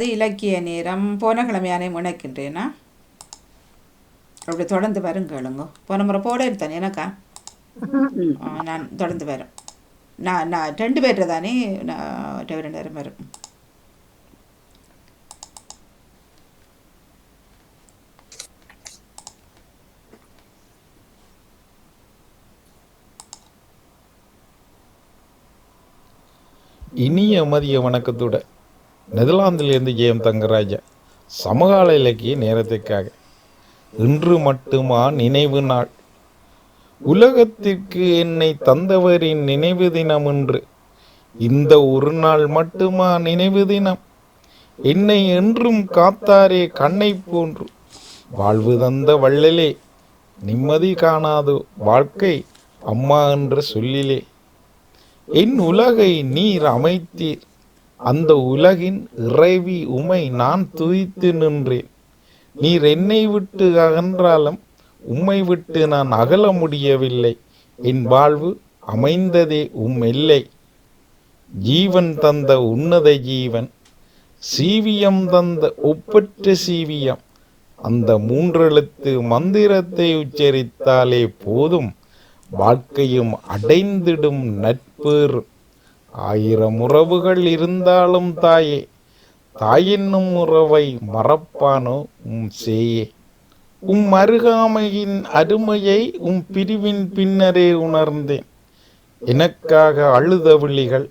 அது இலக்கிய நேரம் போன கிழமையானே முனைக்கின்றேனா அப்படி தொடர்ந்து வரும் கேளுங்க. போன முறை போட எடுத்தானே எனக்கா நான் தொடர்ந்து வரும். நான் 2 பேர்கிட்ட தானே நான் 2 நேரம் வரும். இனிய மதிய வணக்கத்தோட நெதர்லாந்திலிருந்து ஜெயம் தங்கராஜா சமகால இலக்கிய நேரத்திற்காக. இன்று மட்டுமா நினைவு நாள், உலகத்திற்கு என்னை தந்தவரின் நினைவு தினம் இன்று. இந்த ஒரு நாள் மட்டுமா நினைவு தினம், என்னை என்றும் காத்தாரே கண்ணை போன்று. வாழ்வு தந்த வள்ளலே, நிம்மதி காணாது வாழ்க்கை அம்மா என்ற சொல்லிலே. என் உலகை நீர் அமைத்தீர், அந்த உலகின் இறைவி உமை நான் துதித்து நின்றேன். நீர் என்னை விட்டு அகன்றாலும் உம்மை விட்டு நான் அகல முடியவில்லை. என் வாழ்வு அமைந்ததே எல்லை. ஜீவன் தந்த உன்னத ஜீவன், சீவியம் தந்த ஒப்பற்ற சீவியம். அந்த 3 எழுத்து மந்திரத்தை உச்சரித்தாலே போதும், வாழ்க்கையும் அடைந்திடும் நட்பேறு. 1000 உறவுகள் இருந்தாலும் தாயே, தாயென்னும் உறவை மறப்பானோ சேயே. அருகாமையின் அருமையை பிரிவின் பின்னரே உணர்ந்தேன். எனக்காக அழுத விழிகள்,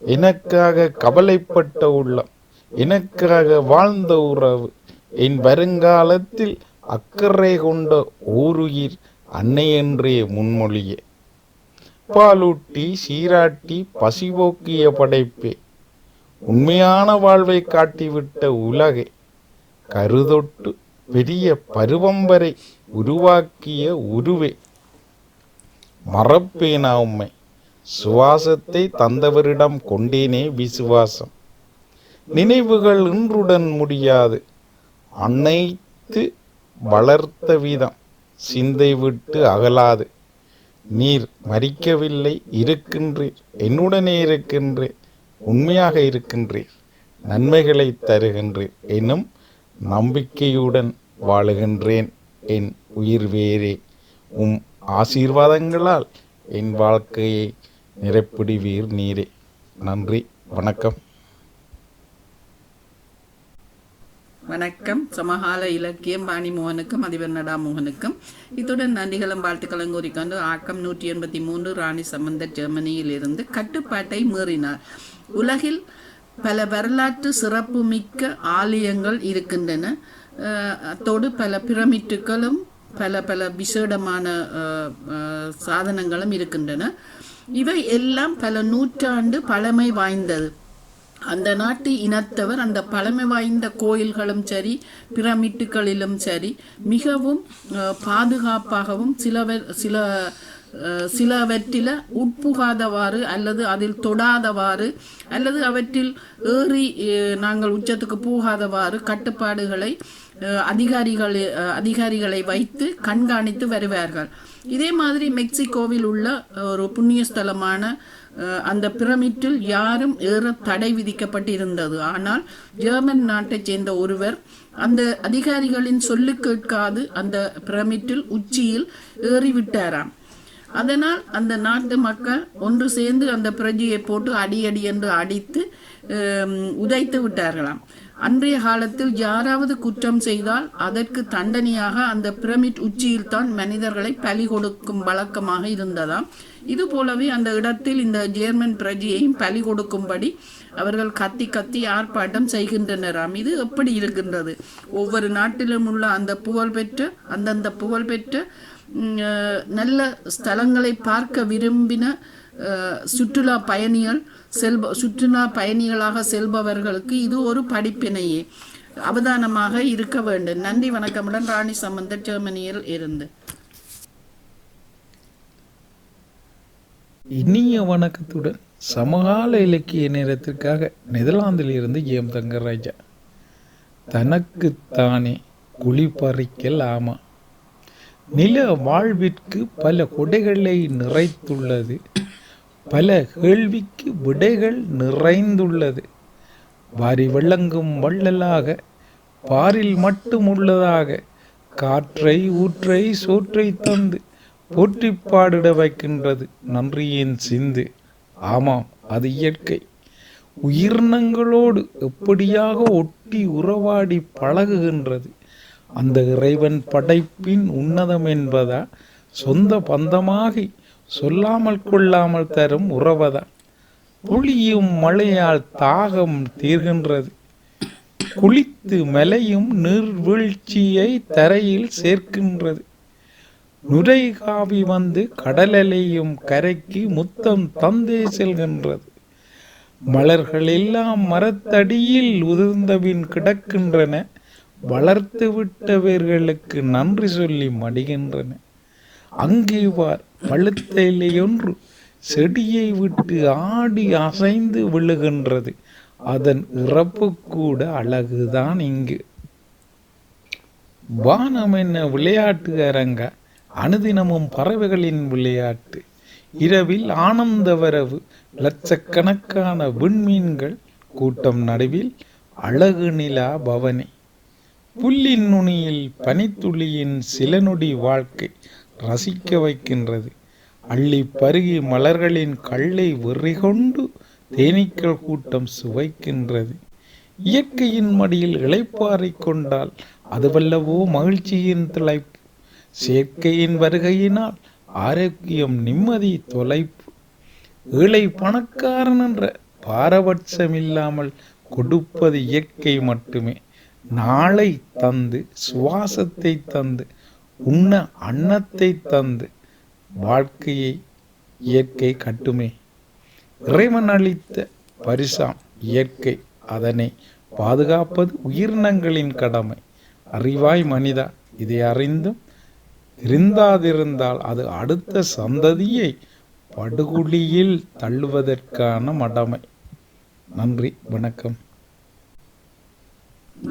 எனக்காக கவலைப்பட்ட உள்ளம், எனக்காக வாழ்ந்த உறவு, என் வருங்காலத்தில் அக்கறை கொண்ட ஓருயிர் அன்னை என்றே முன்மொழியே. பாலூட்டி சீராட்டி பசிபோக்கிய படைப்பே, உண்மையான வாழ்வை காட்டிவிட்ட உலகை, கருதொட்டு பெரிய பருவம் வரை உருவாக்கிய உருவே. மறப்பேனா உம்மை, சுவாசத்தை தந்தவரிடம் கொண்டேனே விசுவாசம். நினைவுகள் இன்றுடன் முடியாது, அனைத்து வளர்த்த விதம் சிந்தை விட்டு அகலாது. நீர் மறிக்கவில்லை, இருக்கின்றீர், என்னுடனே இருக்கின்றீர், உண்மையாக இருக்கின்றீர், நன்மைகளை தருகின்றீர் எனும் நம்பிக்கையுடன் வாழுகின்றேன். என் உயிர் வேறே, ஆசீர்வாதங்களால் என் வாழ்க்கையை நிரப்பிடுவீர் நீரே. நன்றி, வணக்கம். வணக்கம். சமகால இலக்கியம் வாணி மோகனுக்கும் அதிபர் நடா மோகனுக்கும் இத்துடன் நன்றிகளும் வாழ்த்துக்களும் கூறிக்கொண்டு ஆக்கம் 183 ராணி சம்பந்தர் ஜெர்மனியில் இருந்து கட்டுப்பாட்டை மீறினார். உலகில் பல வரலாற்று சிறப்பு மிக்க ஆலயங்கள் இருக்கின்றன. அத்தோடு பல பிரமிட்டுகளும் பல விசேடமான சாதனங்களும் இருக்கின்றன. இவை எல்லாம் பல நூற்றாண்டு பழமை வாய்ந்தது. அந்த நாட்டு இனத்தவர் அந்த பழமை வாய்ந்த கோயில்களும் சரி, பிரமிட்டுகளிலும் சரி, மிகவும் பாதுகாப்பாகவும் சிலவற்றில உட்புகாதவாறு அல்லது அதில் தொடாதவாறு அல்லது அவற்றில் ஏறி நாங்கள் உச்சத்துக்கு போகாதவாறு கட்டுப்பாடுகளை அதிகாரிகளை வைத்து கண்காணித்து வருவார்கள். இதே மாதிரி மெக்சிகோவில் உள்ள ஒரு புண்ணிய ஸ்தலமான அந்த பிரமிட்டில் யாரும் ஏற தடை விதிக்கப்பட்டிருந்தது. ஆனால் ஜெர்மன் நாட்டைச் சேர்ந்த ஒருவர் அந்த அதிகாரிகளின் சொல்லு கேட்காது அந்த பிரமிட்டில் உச்சியில் ஏறிவிட்டாராம். அதனால் அந்த நாட்டு மக்கள் ஒன்று சேர்ந்து அந்த பிரஜையை போட்டு அடி என்று அடித்து உதைத்து விட்டார்களாம். அன்றைய காலத்தில் யாராவது குற்றம் செய்தால் அதற்கு தண்டனையாக அந்த பிரமிட் உச்சியில் தான் மனிதர்களை பலி கொடுக்கும் வழக்கமாக இருந்ததாம். இது போலவே அந்த இடத்தில் இந்த ஜெர்மன் பிரஜையையும் பலி கொடுக்கும்படி அவர்கள் கத்தி ஆர்ப்பாட்டம் செய்கின்றனராம். இது எப்படி இருக்கின்றது? ஒவ்வொரு நாட்டிலும் உள்ள அந்தந்த புகழ்பெற்ற நல்ல ஸ்தலங்களை பார்க்க விரும்பின சுற்றுலா பயணிகளாக செல்பவர்களுக்கு இது ஒரு படிப்பினையே. அவதானமாக இருக்க வேண்டும். நன்றி, வணக்கமுடன் ராணி சம்பந்தர் ஜெர்மனியில் இருந்து. இனிய வணக்கத்துடன் சமகால இலக்கிய நேரத்திற்காக நெதர்லாந்தில் இருந்து ஜெயம் தங்கராஜா. தனக்குத்தானே குழி பறிக்கல் ஆமா. நில வாழ்விற்கு பல கொடைகளை நிறைத்துள்ளது, பல கேள்விக்கு விடைகள் நிறைந்துள்ளது. வாரி விளங்கும் வள்ளலாக பாரில் மட்டும் உள்ளதாக காற்றை ஊற்றை சோற்றை தந்து போற்றி பாடிட வைக்கின்றது நன்றியின் சிந்து. ஆமாம், அது இயற்கை. உயிரினங்களோடு எப்படியாக ஒட்டி உறவாடி பழகுகின்றது. அந்த இறைவன் படைப்பின் உன்னதம் என்பதா, சொந்த பந்தமாகி சொல்லாமல் கொள்ளாமல் தரும் உறவதா? பொழியும் மழையால் தாகம் தீர்கின்றது. குளித்து மலையும் நீர்வீழ்ச்சியை தரையில் சேர்க்கின்றது. நுரை காவி வந்து கடலலையும் கரைக்கு முத்தம் தந்தே செல்கின்றது. மலர்கள் எல்லாம் மரத்தடியில் உதிர்ந்தபின் கிடக்கின்றன. வளர்த்து விட்டவர்களுக்கு நன்றி சொல்லி மடிகின்றன. அங்கே வார், பழுத்த இலையொன்று செடியை விட்டு ஆடி அசைந்து விழுகின்றது. அதன் இறப்பு கூட அழகுதான் இங்கு. வானம் என்ன விளையாட்டு அரங்க, அனுதினமும் பறவைகளின் விளையாட்டு. இரவில் ஆனந்த வரவு, லட்சக்கணக்கான விண்மீன்கள் கூட்டம் நடுவில் அழகு நிலா பவனி. புல்லின் நுனியில் பனித்துளியின் சில நொடி வாழ்க்கை ரசிக்க வைக்கின்றது. அள்ளி பருகி மலர்களின் கள்ளை வெறி கொண்டு தேனீக்கள் கூட்டம் சுவைக்கின்றது. இயற்கையின் மடியில் இளைப்பாறிக் கொண்டால் அதுவல்லவோ மகிழ்ச்சியின் திளைப்பு. செயற்கையின் வருகையினால் ஆரோக்கியம் நிம்மதி தொலைப்பு. ஏழை பணக்காரன் என்ற பாரபட்சம் இல்லாமல் கொடுப்பது இயற்கை மட்டுமே. நாளை தந்து, சுவாசத்தை தந்து, உண்ண அன்னத்தை தந்து வாழ்க்கையை இயற்கை கட்டுமே. இறைவன் அளித்த பரிசாம் இயற்கை. அதனை பாதுகாப்பது உயிரினங்களின் கடமை. அறிவாய் மனிதா, இதை அறிந்தும் இருந்தாதிருந்தால் அது அடுத்த சந்ததியை படுகுழியில் தள்ளுவதற்கான மடமை. நன்றி, வணக்கம்.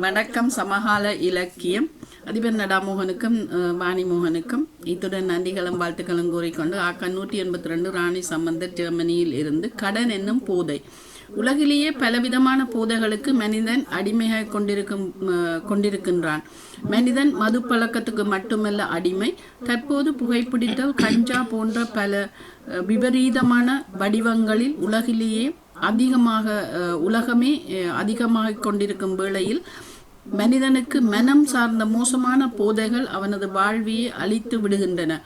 வணக்கம். சமகால இலக்கியம் அதிபர் நடாமோகனுக்கும் வாணிமோகனுக்கும் இத்துடன் நன்றிகளும் வாழ்த்துக்களும் கூறிக்கொண்டு 182 ராணி சம்பந்தர் ஜெர்மனியில் இருந்து கடன் என்னும் போதை. உலகிலேயே பலவிதமான போதைகளுக்கு மனிதன் அடிமையாக கொண்டிருக்கின்றான். மனிதன் மது பழக்கத்துக்கு மட்டுமல்ல அடிமை, தற்போது புகைப்பிடித்தல், கஞ்சா போன்ற பல விபரீதமான வடிவங்களில் உலகமே அதிகமாக கொண்டிருக்கும் வேளையில் மனிதனுக்கு மனம் சார்ந்த மோசமான போதைகள் அவனது வாழ்வையை அழித்து விடுகின்றன.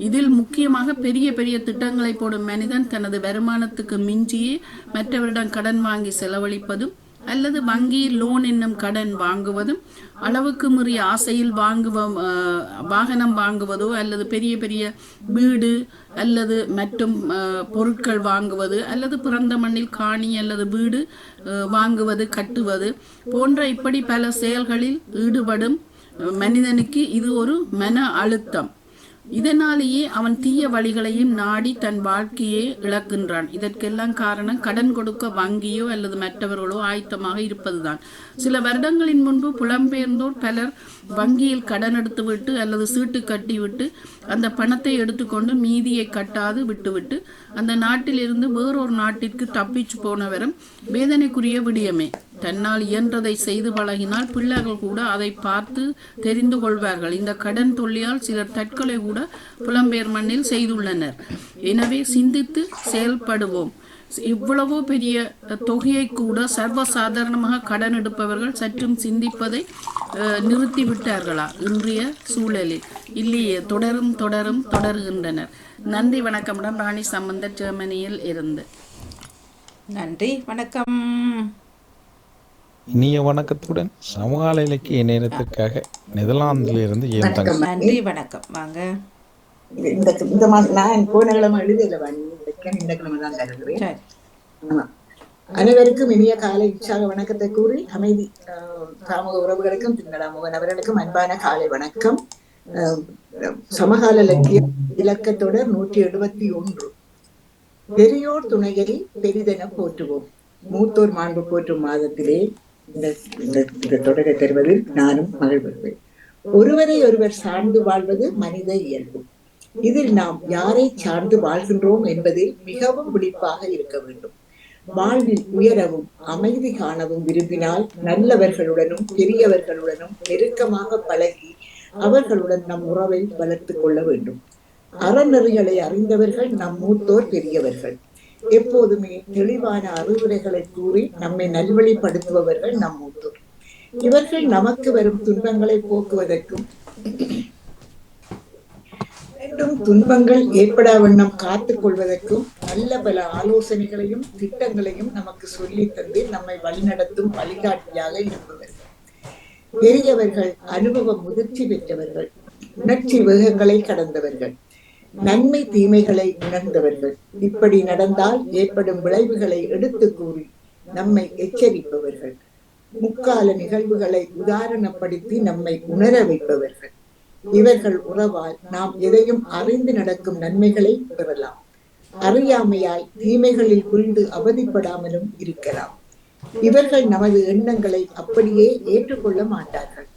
இதில் முக்கியமாக பெரிய பெரிய திட்டங்களை போடும் மனிதன் தனது வருமானத்துக்கு மிஞ்சியே மற்றவரிடம் கடன் வாங்கி செலவழிப்பதும் அல்லது வங்கியில் லோன் என்னும் கடன் வாங்குவதும், அளவுக்கு மீறிய ஆசையில் வாகனம் வாங்குவதோ அல்லது பெரிய பெரிய வீடு அல்லது மற்றும் பொருட்கள் வாங்குவது அல்லது பிறந்த மண்ணில் காணி அல்லது வீடு வாங்குவது, கட்டுவது போன்ற இப்படி பல செயல்களில் ஈடுபடும் மனிதனுக்கு இது ஒரு மன அழுத்தம். இதனாலேயே அவன் தீய வழிகளையும் நாடி தன் வாழ்க்கையை இழக்கின்றான். இதற்கெல்லாம் காரணம் கடன் கொடுக்க வங்கியோ அல்லது மற்றவர்களோ ஆயத்தமாக இருப்பதுதான். சில வருடங்களின் முன்பு புலம்பெயர்ந்தோர் பலர் வங்கியில் கடன் எடுத்துவிட்டு அல்லது சீட்டு கட்டிவிட்டு அந்த பணத்தை எடுத்துக்கொண்டு மீதியை கட்டாது விட்டுவிட்டு அந்த நாட்டில் இருந்து வேறொரு நாட்டிற்கு தப்பிச்சு போனவரும் வேதனைக்குரிய விடயமே. தன்னால் இயன்றதை செய்து பழகினால் பிள்ளைகள் கூட அதை பார்த்து தெரிந்து கொள்வார்கள். இந்த கடன் தொல்லியால் சிலர் தற்கொலை கூட புலம்பெயர் மண்ணில் செய்துள்ளனர். எனவே சிந்தித்து செயல்படுவோம். இவ்வளவோ பெரிய தொகையை கூட சர்வசாதாரணமாக கடன் எடுப்பவர்கள் சற்றும் சிந்திப்பதை நிறுத்திவிட்டார்களா இன்றைய சூழலில்? இல்லையே, தொடர்கின்றனர். நன்றி, வணக்கம். ராணி சம்பந்தர் ஜெர்மனியில் இருந்து. நன்றி, வணக்கம். இனிய வணக்கத்துடன் சமகால இலக்கிய நேரத்திற்காக நெதர்லாந்திலிருந்து நன்றி, வணக்கம். வாங்க. இந்த மாதம் நான் போன கிழமை எழுதியில இந்த கிழமை தான் தருகிறேன். அனைவருக்கும் இனிய காலை உற்சாக வணக்கத்தை கூறி அமைதி சமூக உறவுகளுக்கும் திங்கடாமுகன் அவர்களுக்கும் அன்பான காலை வணக்கம். சமகால இலக்கிய இலக்கத்தொடர் 171. பெரியோர் துணையை பெரிதென போற்றுவோம். மூத்தோர் மாண்பு போற்றும் மாதத்திலே இந்த தொடரை தருவதில் நானும் மகிழ்வுறுவேன். ஒருவரை ஒருவர் சார்ந்து வாழ்வது மனித இயல்பு. இதில் நாம் யாரை சார்ந்து வாழ்கின்றோம் என்பதில் மிகவும் விழிப்பாக இருக்க வேண்டும். வாழ்வில் உயரவும் அமைதி காணவும் விரும்பினால் நல்லவர்களுடனும் பெரியவர்களுடனும் நெருக்கமாக பழகி அவர்களுடன் நம் உறவை வளர்த்துக் கொள்ள வேண்டும். அறநெறிகளை அறிந்தவர்கள் நம் மூத்தோர் பெரியவர்கள். எப்போதுமே தெளிவான அறிவுரைகளை கூறி நம்மை நல்வழிப்படுத்துபவர்கள் நம் மூத்தோர். இவர்கள் நமக்கு வரும் துன்பங்களை போக்குவதற்கும் மீண்டும் துன்பங்கள் ஏற்படா வண்ணம் காத்துக் கொள்வதற்கும் நல்ல பல ஆலோசனைகளையும் திட்டங்களையும் நமக்கு சொல்லி தந்து நம்மை வழிநடத்தும் வழிகாட்டியாக இருப்பவர்கள். பெரியவர்கள் அனுபவ முதிர்ச்சி பெற்றவர்கள், உணர்ச்சி வேகங்களை கடந்தவர்கள், நன்மை தீமைகளை உணர்ந்தவர்கள். இப்படி நடந்தால் ஏற்படும் விளைவுகளை எடுத்து கூறி நம்மை எச்சரிப்பவர்கள். முக்கால நிகழ்வுகளை உதாரணப்படுத்தி நம்மை உணர வைப்பவர்கள். இவர்கள் உறவால் நாம் எதையும் அறிந்து நடக்கும் நன்மைகளை பெறலாம். அறியாமையால் தீமைகளில் புரிந்து அவதிப்படாமலும் இருக்கலாம். இவர்கள் நமது எண்ணங்களை அப்படியே ஏற்றுக்கொள்ள மாட்டார்கள்.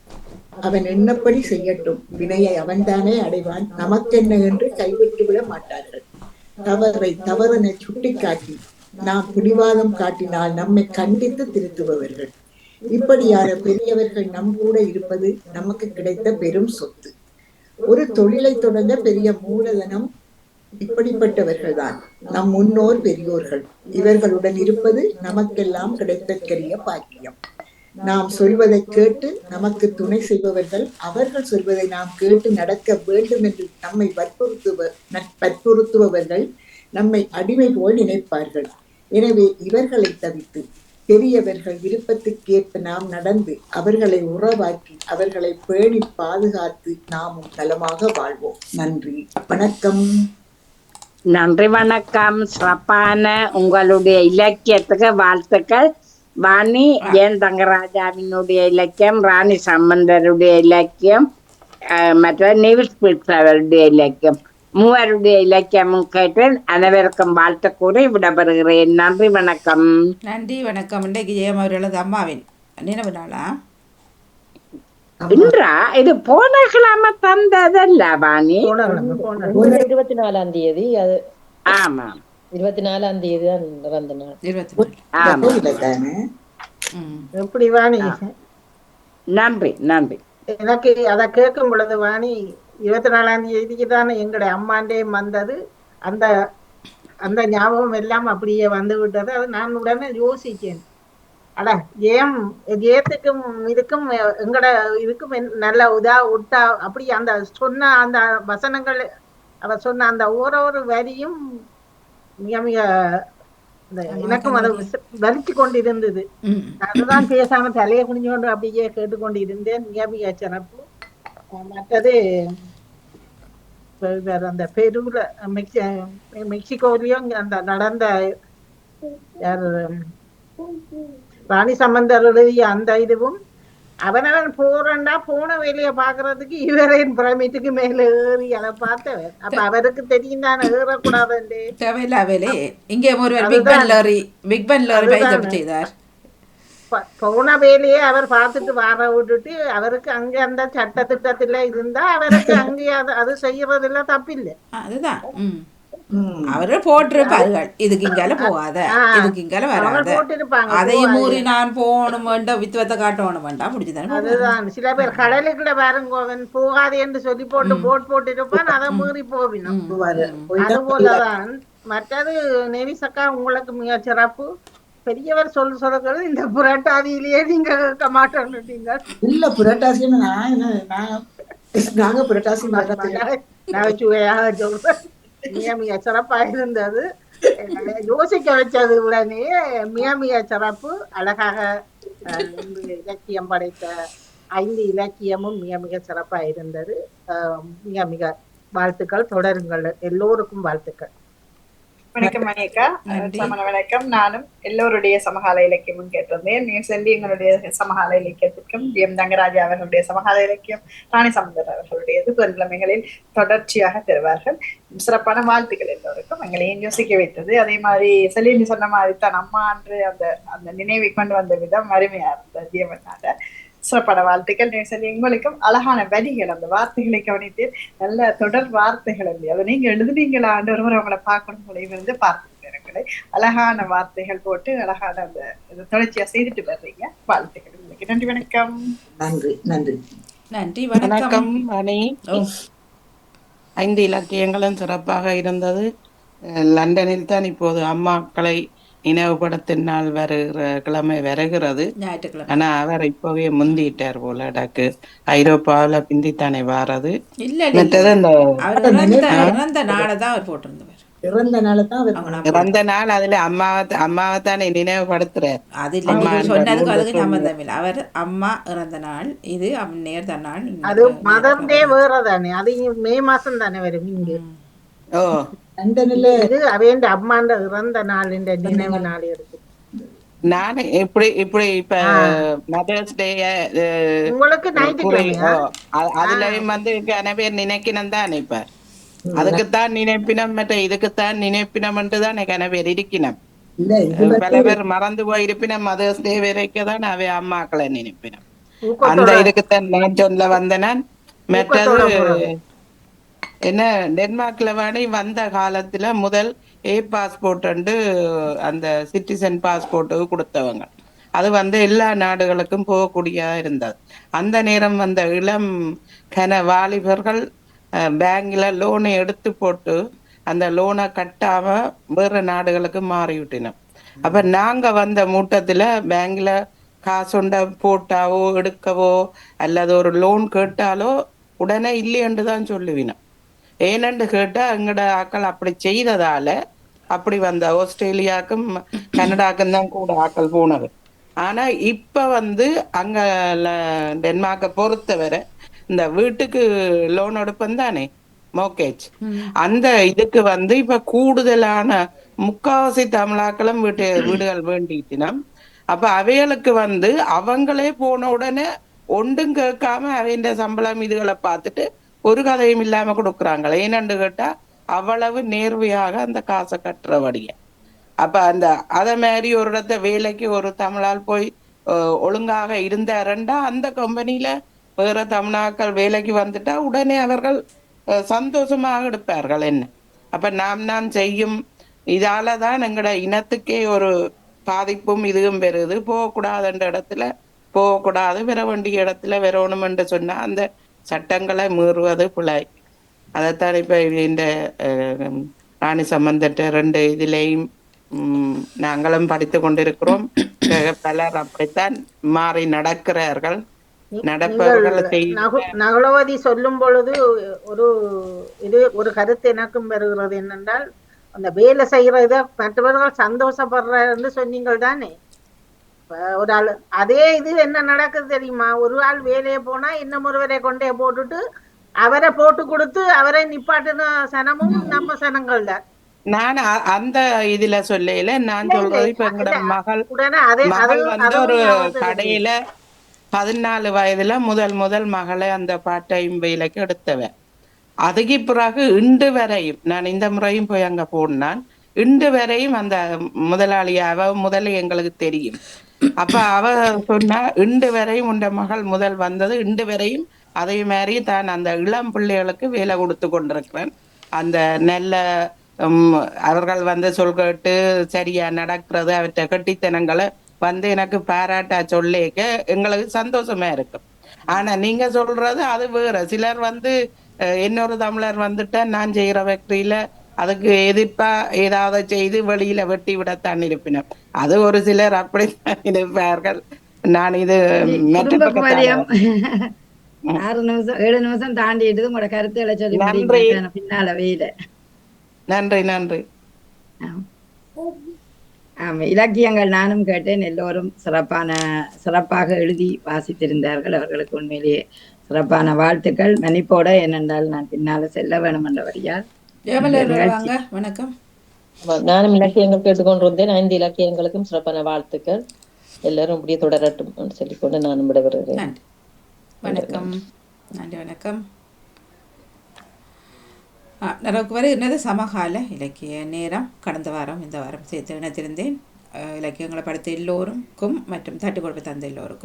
அவன் எண்ணப்படி செய்யட்டும், வினையை அவன்தானே அடைவான், நமக்கென்ன என்று கைவிட்டு விட மாட்டார்கள். தவறை தவறென சுட்டிக்காட்டி நாம் பிடிவாதம் காட்டினால் நம்மை கண்டித்து திருத்துபவர்கள். இப்படியான பெரியவர்கள் நம் கூட இருப்பது நமக்கு கிடைத்த பெரும் சொத்து. ஒரு தொழிலை தொடங்க பெரிய மூலதனம் இப்படிப்பட்டவர்கள் தான் நம் முன்னோர் பெரியோர்கள். இவர்களுடன் இருப்பது நமக்கெல்லாம் கிடைத்தற்கரிய பாக்கியம். நாம் சொல்வதை கேட்டு நமக்கு துணை செய்பவர்கள், அவர்கள் சொல்வதை நாம் கேட்டு நடக்க வேண்டும் என்று நம்மை வற்புறுத்துபவர்கள் நம்மை அடிமை போல் நினைப்பார்கள். எனவே இவர்களை தவிர்த்து பெரியவர்கள் விருப்பத்துக்கேற்ப நாம் நடந்து அவர்களை உறவாக்கி அவர்களை பேணி பாதுகாத்து நாமும் நலமாக வாழ்வோம். நன்றி, வணக்கம். நன்றி, வணக்கம். சிறப்பான உங்களுடைய இலக்கியத்துக்கு வாழ்த்துக்கள். வாணி என் தங்கராஜாவினுடைய இலக்கியம், ராணி சம்பந்தருடைய இலக்கியம், மற்ற நிவிஸ் அவருடைய இலக்கியம், மூவருடைய இலக்கியமும் கேட்டு அனைவருக்கும் வாழ்த்து கூறி விடப்படுகிறேன். நன்றி, வணக்கம். நன்றி, வணக்கம். இன்றைக்கு ஜெயம் அவர்களது அம்மாவின் நினைவு நாளா? இன்றா? இது போன கிழமை தந்ததல்ல வாணி? 24ஆம் தேதி. அது ஆமா, 24ஆம் தேதி தான் பிறந்த நாள். 24. எப்படி வாணி? நன்றி நன்றி. எனக்கு அதை கேட்கும் பொழுது வாணி 24ஆம் தேதிக்கு தானே எங்களுடைய அம்மாண்டே வந்தது. அந்த அந்த ஞாபகம் எல்லாம் அப்படியே வந்து விட்டது. அது நான் உடனே யோசிச்சேன், ஏத்துக்கும் இதுக்கும் எங்கட இதுக்கும் நல்ல விட்டா அப்படி அந்த சொன்ன அந்த வசனங்கள், அவர் சொன்ன அந்த ஒரு வரியும் மிக மிக எனக்கும் அதை வலிச்சு கொண்டிருந்தது. அதுதான் பேசாம தலையை குனிஞ்சு கொண்டு அப்படியே கேட்டுக்கொண்டு இருந்தேன். மிக மிக சிறப்பு. மற்றது அந்த பெருல மெக்சிகோலயும் அந்த நடந்த ராணி சம்பந்தர் எழுதிய அந்த இதுவும், அவனவன் போறண்டா போன வேலையை பாக்குறதுக்கு இவரின் பிரமிட்டுக்கு மேல ஏறி அதை பார்த்தவன். அப்ப அவருக்கு தெரியும் தான் ஏறக்கூடாது. தேவையில்லா வேலை. இங்கே ஒருவர் பிக் பன் லாரி செய்தார். போன வேலையே அவர் பார்த்துட்டு வர விட்டுட்டு அவருக்கு அங்க அந்த சட்ட திட்டத்துல இருந்தா அவருக்கு அங்கே அது செய்யறதுல தப்பில்லை. அதுதான் அவரு போட்டிருப்பார்கள், இதுக்கு இங்கால போகாத, இதுக்கு இங்கால வராத, அதையும் மூறி நான் போகணும் வேண்டாம், வித்துவத்தை காட்டணும் வேண்டாம், முடிச்சுதானே. அதுதான் சில பேர் கடலுக்குள்ள பாருங்கோவன் போகாது என்று சொல்லி போட்டு இருப்பான், அதை மீறி போவினும். அது போலதான் மற்றது நெரிசக்கா உங்களுக்கு மிக சிறப்பு. பெரியவர் சொல்றது இந்த புரட்டாதியிலேயே நீங்க கேட்க மாட்டேன்னுட்டீங்க. இல்ல புரட்டாசி நாங்க புரட்டாசி நகைச்சுவையாக சொல்றேன். மிக மிக சிறப்பா இருந்தது. யோசிக்க வச்சது உடனே மிக மிக சிறப்பு. அழகாக இலக்கியம் படைத்த 5 இலக்கியமும் மிக மிக சிறப்பா இருந்தது. மிக மிக வாழ்த்துக்கள். தொடருங்கள், எல்லோருக்கும் வாழ்த்துக்கள். வணக்கம் மணியக்கா. வணக்கம். நானும் எல்லோருடைய சமகால இலக்கியமும் கேட்டிருந்தேன். நீ செல்வி எங்களுடைய சமகால இலக்கியத்திற்கும் எம் தங்கராஜா அவர்களுடைய சமகால இலக்கியம், ராணி சம்பந்தர் அவர்களுடையது புதன்கிழமைகளில் தொடர்ச்சியாக தருவார்கள். சிறப்பான வாழ்த்துக்கள் எல்லோருக்கும். எங்களையும் யோசிக்க வைத்தது. அதே மாதிரி செல்வி சொன்ன மாதிரி தான் அம்மா என்று அந்த அந்த நினைவை கொண்டு வந்த விதம் அருமையா இருந்தது. ஜீவனால சிறப்பான வாழ்த்துக்கள். சொல்லி எங்களுக்கும் அழகான வரிகள், அந்த வார்த்தைகளை கவனித்து நல்ல தொடர் வார்த்தைகள் இல்லையா, அதை நீங்க எழுதுனீங்களான்னு ஒருமுறை அவங்களை பார்க்கணும் இருந்து பார்த்துருக்கேன். நேரங்களை அழகான வார்த்தைகள் போட்டு அழகான அந்த தொடர்ச்சியா செய்துட்டு வர்றீங்க. வாழ்த்துக்கள் உங்களுக்கு. நன்றி, வணக்கம். நன்றி நன்றி நன்றி, வணக்கம். வணக்கம் அணி. ஓ 5 இலக்கியங்களும் சிறப்பாக இருந்தது. லண்டனில் தான் இப்போது அம்மாக்களை நினைவுபடுத்தும் நாள் கிழமை வருகிறது. ஞாயிற்றுக்கிழமை. ஆனா அவர் இப்பவே முந்திட்டார் போல டக்கு. ஐரோப்பாவில பிந்தித்தானே வாரது. இல்ல இல்ல மற்றது இல்ல. அந்த அவர் இறந்த நாளை தான் அவர் போட்டிருந்தவர். இறந்த நாளை தான் அவர் அவங்க இறந்த நாள் அதுல அம்மாவை தானே நினைவுபடுத்துறார். அது இல்லை, அம்மா நீங்க என்ற சொன்னதுக்கு மூன்று அதுக்கு சொல். சம்பந்தம் இல்லை. அவர் அம்மா இறந்த நாள், இது நேர்ந்த நாள். அது மதர் டே வேற தானே, அது மே மாசம் தானே வரும் இங்கு. ஓ லண்டன்ல இது அவையண்ட அம்மாண்ட இறந்த நாள் இந்த நினைவு நாள் இருக்கு. நானே இப்படி இப்ப மதர்ஸ் டே உங்களுக்கு ஞாயிற்றுக்கிழமையா? அதுலயும் வந்து கன பேர் நினைக்கணும் தானே. இப்ப அதுக்குத்தான் நினைப்பினம், மற்ற இதுக்குத்தான் நினைப்பினம் தான் கன பேர் இருக்கணும். இல்ல இது பல பேர் மறந்து போயிருப்பினம். மதர்ஸ் டே வரைக்கும் அவை அம்மாக்களை நினைப்பினம். அந்த ஊக்கத்தோட இதுக்குத்தான் நான் சொல்ல வந்த நான். மற்றது ஊக்கத்தோட போறது. என்ன, டென்மார்க்ல வேணி வந்த காலத்துல முதல் பாஸ்போர்ட் அந்த சிட்டிசன் பாஸ்போர்ட் கொடுத்தவங்க. அது வந்து எல்லா நாடுகளுக்கும் போகக்கூடியதா இருந்தது. அந்த நேரம் வந்த இளம் வாலிபர்கள் பேங்க்ல லோனை எடுத்து போட்டு அந்த லோனை கட்டாம வேற நாடுகளுக்கு மாறிவிட்டினோம். அப்ப நாங்க வந்த மூட்டத்துல பேங்க்ல காசுண்ட போட்டாவோ எடுக்கவோ அல்லது ஒரு லோன் கேட்டாலோ உடனே இல்லையென்று தான் சொல்லுவினோம். ஏனென்று கேட்டா எங்கட ஆக்கள் அப்படி செய்ததால அப்படி வந்த ஆஸ்திரேலியாவுக்கும் கனடாக்கும் தான் கூட ஆக்கள் போனது. ஆனா இப்ப வந்து அங்க டென்மார்க்கை பொறுத்தவரை இந்த வீட்டுக்கு லோன் எடுப்பேன் தானே, மோர்கேஜ், அந்த இதுக்கு வந்து இப்ப கூடுதலான முக்காவாசி தமிழாக்களும் வீடுகள் வேண்டிட்டினோம். அப்ப அவைகளுக்கு வந்து அவங்களே போன உடனே ஒன்றும் கேட்காம அவைய சம்பளம் இதுகளை பார்த்துட்டு ஒரு கதையும் இல்லாம கொடுக்குறாங்களே. ஏனென்று கேட்டா அவ்வளவு நேர்வையாக அந்த காசை கட்டுறபடிய. அப்ப அந்த அத மாதிரி ஒரு இடத்த வேலைக்கு ஒரு தமிழால் போய் ஒழுங்காக இருந்தாருண்டா அந்த கம்பெனியில வேற தமிழாக்கள் வேலைக்கு வந்துட்டா உடனே அவர்கள் சந்தோஷமாக எடுப்பார்கள். என்ன அப்ப நாம் செய்யும் இதாலதான் எங்கட இனத்துக்கே ஒரு பாதிப்பும் இதுவும் பெறுது. போகக்கூடாதுன்ற இடத்துல போகக்கூடாது, வர வேண்டிய இடத்துல வரணும் என்று சொன்னா அந்த சட்டங்களை மீறுவது பிழை. அதைத்தான் இப்ப இந்த ராணி சம்பந்தட்ட 2 இதுலேயும் நாங்களும் படித்து கொண்டிருக்கிறோம். பலர் அப்படித்தான் மாறி நடக்கிறார்கள். நகுலவதி சொல்லும் பொழுது ஒரு கருத்து எனக்கும் வருகிறது. என்னென்றால் அந்த வேலை செய்யறத மற்றவர்கள் சந்தோஷப்படுறன்னு சொன்னீங்கள் தானே. ஒரு ஆள் அதே இது என்ன நடக்குது தெரியுமா? ஒரு ஆள் வேலையை போனா இன்னும் ஒருவரை கொண்டே போட்டுட்டு அவரை போட்டு கொடுத்து அவரை நிப்பாட்டின சனமும் நம்ம சனங்கள் தான். நான் அந்த இதுல சொல்லல, நான் சொல்றது இப்ப எங்கட மகள் வந்து ஒரு கடையில 14 வயதுல முதல் மகளை அந்த பார்ட் டைம் வேலைக்கு எடுத்தவன். அதுக்கு பிறகு இன்று வரையும் நான் இந்த முறையும் போய் அங்க போனான். இன்று வரையும் அந்த முதலாளியாவ முதல்ல எங்களுக்கு தெரியும். அப்ப அவ சொன்னா இன்று வரையும் உண்ட மகள் முதல் வந்தது, இன்று வரையும் அதே மாதிரி தான் அந்த இளம் பிள்ளைகளுக்கு வேலை கொடுத்து கொண்டிருக்கிறேன். அந்த நல்ல அவர்கள் வந்து சொல் கேட்டு சரியா நடக்கிறது, அவற்றை கட்டித்தனங்களை வந்து எனக்கு பாராட்டா சொல்லிக்க எங்களுக்கு சந்தோஷமா இருக்கும். ஆனா நீங்க சொல்றது அது வேற. சிலர் வந்து இன்னொரு தமிழர் வந்துட்டா நான் செய்யற ஃபேக்டரியில அதுக்கு எதிர்ப்பா ஏதாவது செய்து வெளியில வெட்டி விடத்தான் இருப்பினர். அது ஒரு சிலர் அப்படித்தான் இருப்பார்கள். நான் இது 6 நிமிஷம் 7 நிமிஷம் தாண்டிட்டு உங்களோட கருத்துக்களை சொல்லி பின்னால வெயில. நன்றி. ஆமா, இலக்கியங்கள் நானும் கேட்டேன். எல்லோரும் சிறப்பாக எழுதி வாசித்திருந்தார்கள். அவர்களுக்கு உண்மையிலேயே சிறப்பான வாழ்த்துக்கள். மன்னிப்போட, ஏனென்றால் நான் பின்னால செல்ல வேணும் என்றபடியால். வணக்கம். நானும் இலக்கியங்கள் கேட்டுக்கொண்டிருந்தேன். 5 இலக்கியங்களுக்கும் சிறப்பான வாழ்த்துக்கள். எல்லாரும் இப்படியே தொடரட்டும் சொல்லிக்கொண்டு நானும் விடைபெறுகிறேன். வணக்கம். நன்றி. வணக்கம். நமக்கு வரை என்னது சமகால இலக்கிய நேரம். கடந்த வாரம் இந்த வாரம் சேர்த்து இணைத்திருந்தேன். இலக்கியங்களை படித்த எல்லோருக்கும் மற்றும் தட்டு கொடுப்பு தந்த எல்லோருக்கும்